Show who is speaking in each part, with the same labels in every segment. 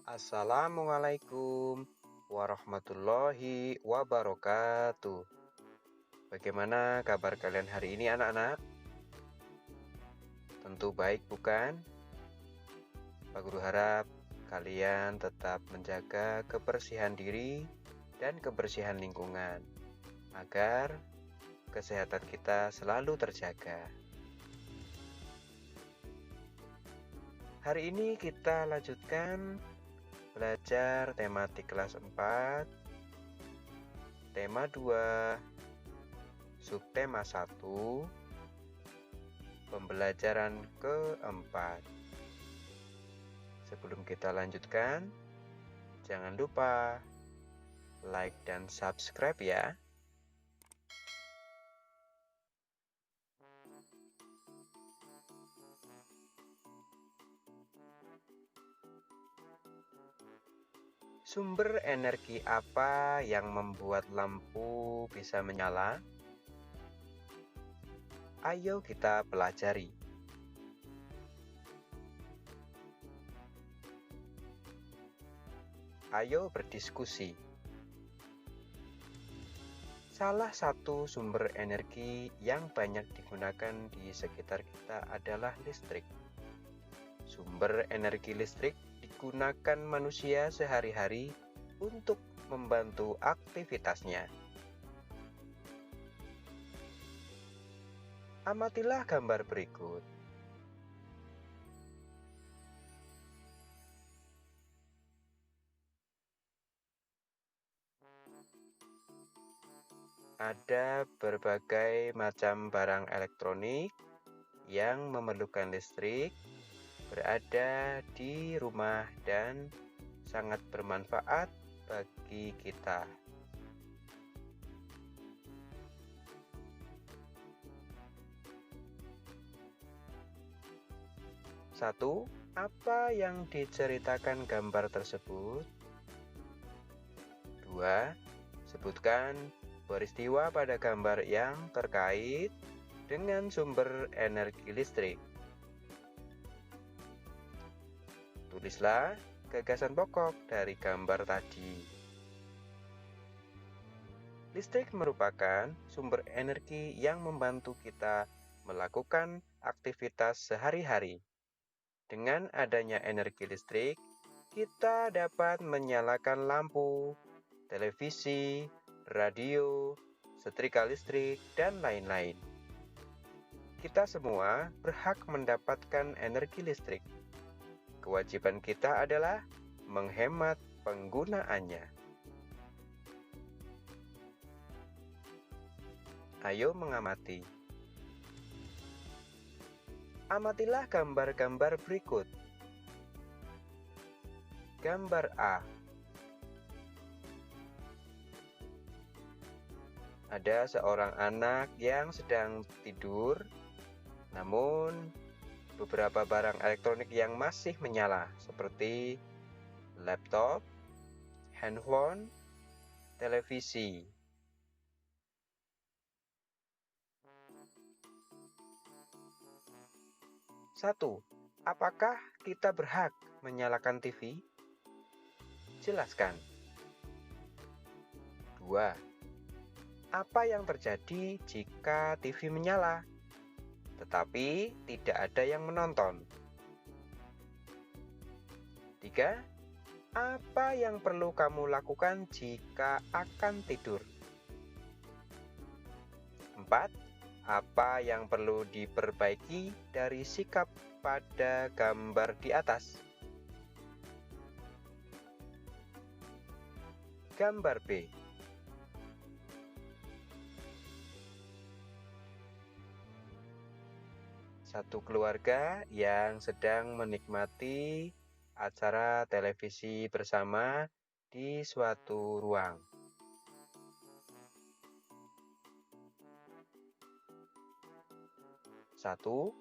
Speaker 1: Assalamualaikum warahmatullahi wabarakatuh. Bagaimana kabar kalian hari ini anak-anak? Tentu baik bukan? Pak Guru harap kalian tetap menjaga kebersihan diri dan kebersihan lingkungan agar kesehatan kita selalu terjaga. Hari ini kita lanjutkan belajar tematik kelas 4, tema 2, subtema 1, pembelajaran keempat. Sebelum kita lanjutkan, jangan lupa like dan subscribe ya. Sumber energi apa yang membuat lampu bisa menyala? Ayo kita pelajari. Ayo berdiskusi. Salah satu sumber energi yang banyak digunakan di sekitar kita adalah listrik. Sumber energi listrik digunakan manusia sehari-hari untuk membantu aktivitasnya. Amatilah gambar berikut. Ada berbagai macam barang elektronik yang memerlukan listrik berada di rumah dan sangat bermanfaat bagi kita. Satu, apa yang diceritakan gambar tersebut? Dua, sebutkan peristiwa pada gambar yang terkait dengan sumber energi listrik. Tulislah gagasan pokok dari gambar tadi. Listrik merupakan sumber energi yang membantu kita melakukan aktivitas sehari-hari. Dengan adanya energi listrik, kita dapat menyalakan lampu, televisi, radio, setrika listrik, dan lain-lain. Kita semua berhak mendapatkan energi listrik. Kewajiban kita adalah menghemat penggunaannya. Ayo mengamati. Amatilah gambar-gambar berikut. Gambar A. Ada seorang anak yang sedang tidur, namun beberapa barang elektronik yang masih menyala seperti laptop, handphone, televisi. Satu, apakah kita berhak menyalakan TV? Jelaskan. Dua, apa yang terjadi jika TV menyala, tetapi tidak ada yang menonton? 3. Apa yang perlu kamu lakukan jika akan tidur? 4. Apa yang perlu diperbaiki dari sikap pada gambar di atas? Gambar B. Satu keluarga yang sedang menikmati acara televisi bersama di suatu ruang. Satu,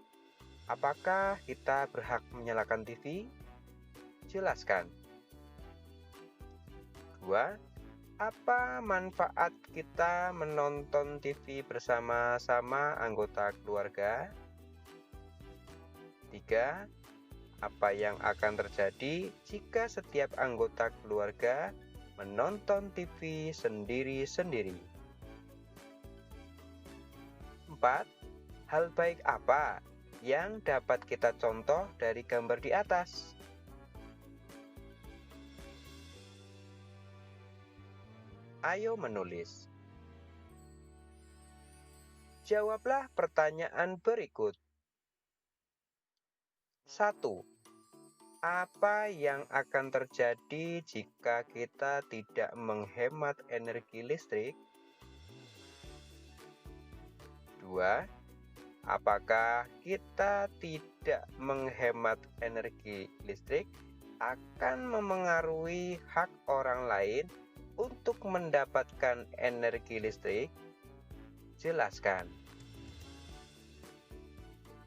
Speaker 1: apakah kita berhak menyalakan TV? Jelaskan. Dua, apa manfaat kita menonton TV bersama-sama anggota keluarga? 3. Apa yang akan terjadi jika setiap anggota keluarga menonton TV sendiri-sendiri? 4. Hal baik apa yang dapat kita contoh dari gambar di atas? Ayo menulis. Jawablah pertanyaan berikut. 1. Apa yang akan terjadi jika kita tidak menghemat energi listrik? 2. Apakah kita tidak menghemat energi listrik akan memengaruhi hak orang lain untuk mendapatkan energi listrik? Jelaskan.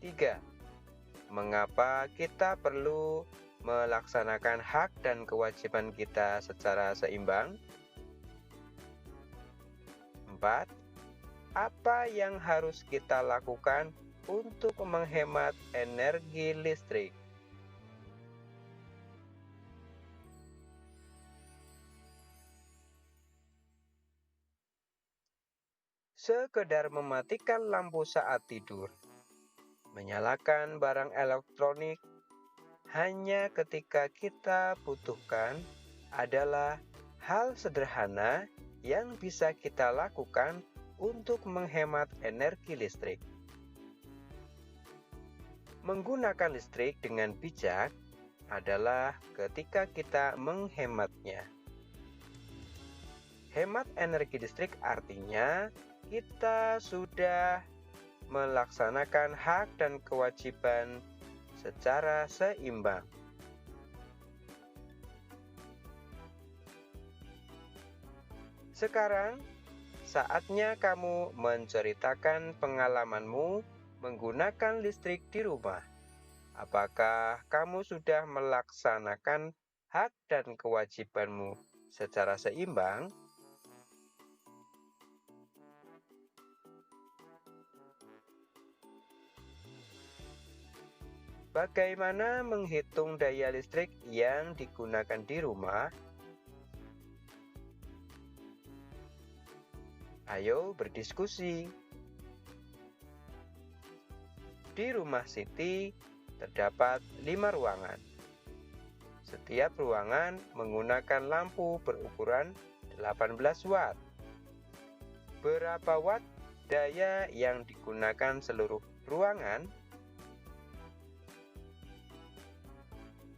Speaker 1: 3. Mengapa kita perlu melaksanakan hak dan kewajiban kita secara seimbang? 4. Apa yang harus kita lakukan untuk menghemat energi listrik? Sekedar mematikan lampu saat tidur, menyalakan barang elektronik hanya ketika kita butuhkan adalah hal sederhana yang bisa kita lakukan untuk menghemat energi listrik. Menggunakan listrik dengan bijak adalah ketika kita menghematnya. Hemat energi listrik artinya kita sudah melaksanakan hak dan kewajiban secara seimbang. Sekarang, saatnya kamu menceritakan pengalamanmu menggunakan listrik di rumah. Apakah kamu sudah melaksanakan hak dan kewajibanmu secara seimbang? Bagaimana menghitung daya listrik yang digunakan di rumah? Ayo berdiskusi. Di rumah Siti terdapat 5 ruangan. Setiap ruangan menggunakan lampu berukuran 18 watt. Berapa watt daya yang digunakan seluruh ruangan?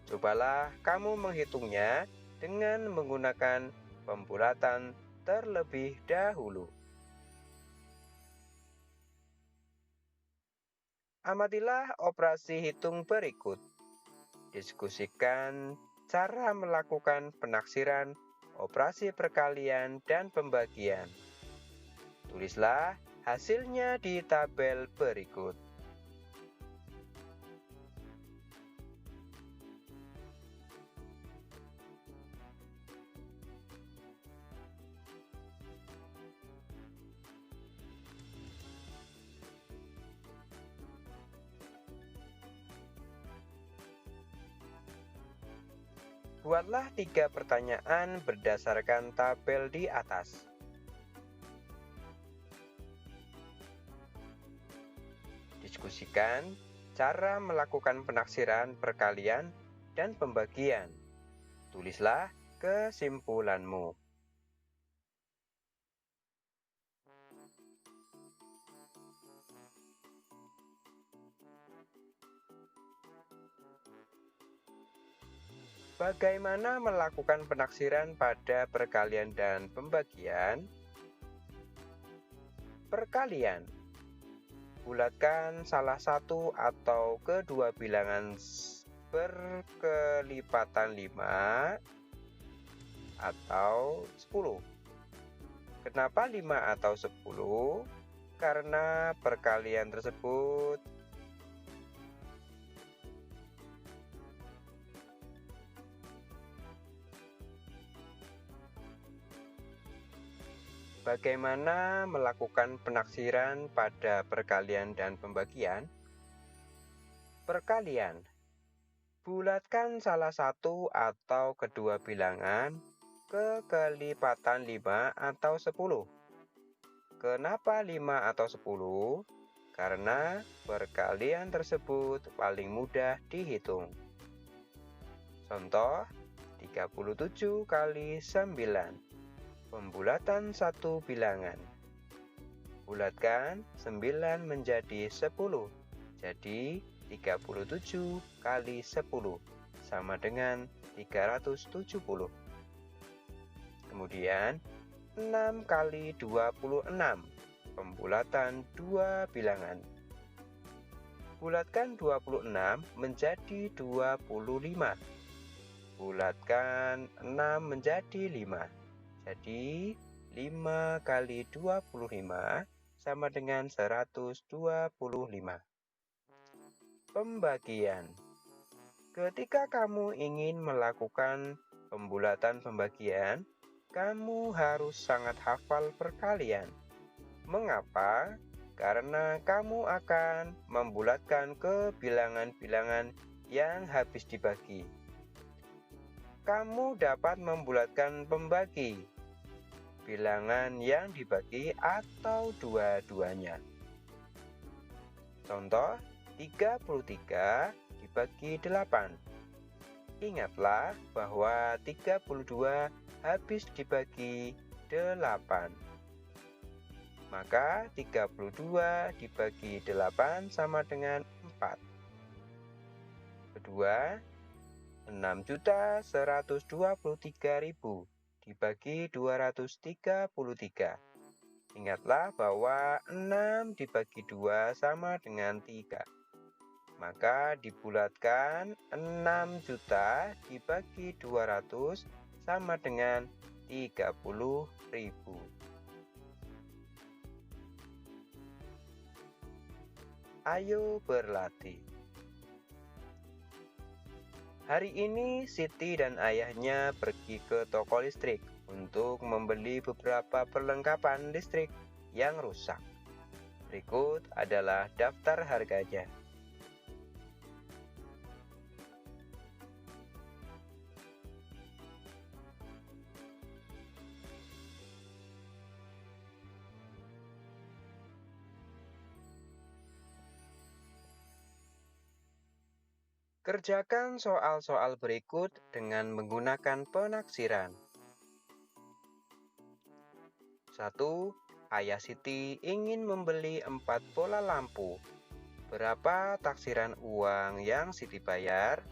Speaker 1: Cobalah kamu menghitungnya dengan menggunakan pembulatan terlebih dahulu. Amatilah operasi hitung berikut. Diskusikan cara melakukan penaksiran, operasi perkalian, dan pembagian. Tulislah hasilnya di tabel berikut. Buatlah 3 pertanyaan berdasarkan tabel di atas. Diskusikan cara melakukan penaksiran, perkalian, dan pembagian. Tulislah kesimpulanmu. Bagaimana melakukan penaksiran pada perkalian dan pembagian? Perkalian. Bulatkan salah satu atau kedua bilangan berkelipatan 5 atau 10. Kenapa 5 atau 10? Karena perkalian tersebut bagaimana melakukan penaksiran pada perkalian dan pembagian? Perkalian. Bulatkan salah satu atau kedua bilangan ke kelipatan 5 atau 10. Kenapa 5 atau 10? Karena perkalian tersebut paling mudah dihitung. Contoh, 37 kali 9. Pembulatan satu bilangan. Bulatkan 9 menjadi 10. Jadi 37 kali 10 sama dengan 370. Kemudian 6 kali 26. Pembulatan dua bilangan. Bulatkan 26 menjadi 25. Bulatkan 6 menjadi 5. Jadi 5 kali 25 sama dengan 125. Pembagian. Ketika kamu ingin melakukan pembulatan pembagian, kamu harus sangat hafal perkalian. Mengapa? Karena kamu akan membulatkan ke bilangan-bilangan yang habis dibagi. Kamu dapat membulatkan pembagi, bilangan yang dibagi atau dua-duanya. Contoh, 33 dibagi 8. Ingatlah bahwa 32 habis dibagi 8. Maka 32 dibagi 8 sama dengan 4. Kedua, 6.123.000 dibagi 233. Ingatlah bahwa 6 dibagi 2 sama dengan 3. Maka dibulatkan 6 juta dibagi 200 sama dengan 30.000. Ayo berlatih. Hari ini Siti dan ayahnya pergi ke toko listrik untuk membeli beberapa perlengkapan listrik yang rusak. Berikut adalah daftar harganya. Kerjakan soal-soal berikut dengan menggunakan penaksiran. 1. Ayah Siti ingin membeli 4 bola lampu. Berapa taksiran uang yang Siti bayar?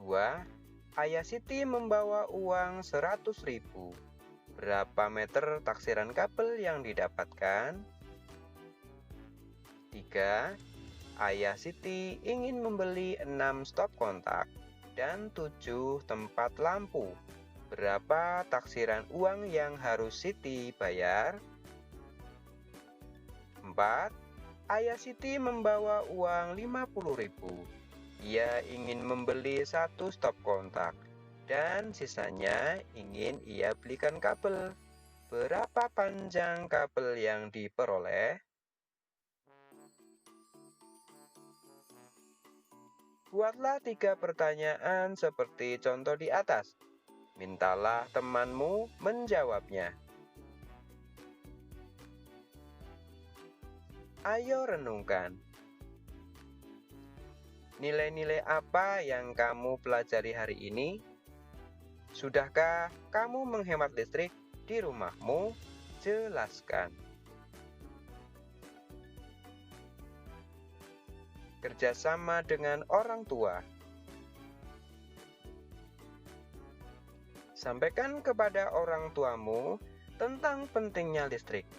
Speaker 1: 2. Ayah Siti membawa uang 100.000. Berapa meter taksiran kabel yang didapatkan? 3. Ayah Siti ingin membeli 6 stop kontak dan 7 tempat lampu. Berapa taksiran uang yang harus Siti bayar? 4. Ayah Siti membawa uang 50.000. Ia ingin membeli 1 stop kontak dan sisanya ingin ia belikan kabel. Berapa panjang kabel yang diperoleh? Buatlah 3 pertanyaan seperti contoh di atas. Mintalah temanmu menjawabnya. Ayo renungkan. Nilai-nilai apa yang kamu pelajari hari ini? Sudahkah kamu menghemat listrik di rumahmu? Jelaskan. Kerjasama dengan orang tua. Sampaikan kepada orang tuamu tentang pentingnya listrik.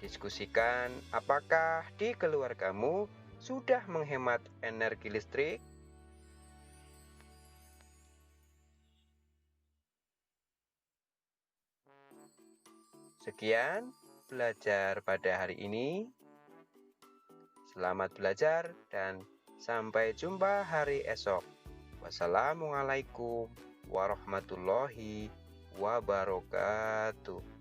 Speaker 1: Diskusikan apakah di keluargamu sudah menghemat energi listrik. Sekian belajar pada hari ini. Selamat belajar dan sampai jumpa hari esok. Wassalamualaikum warahmatullahi wabarakatuh.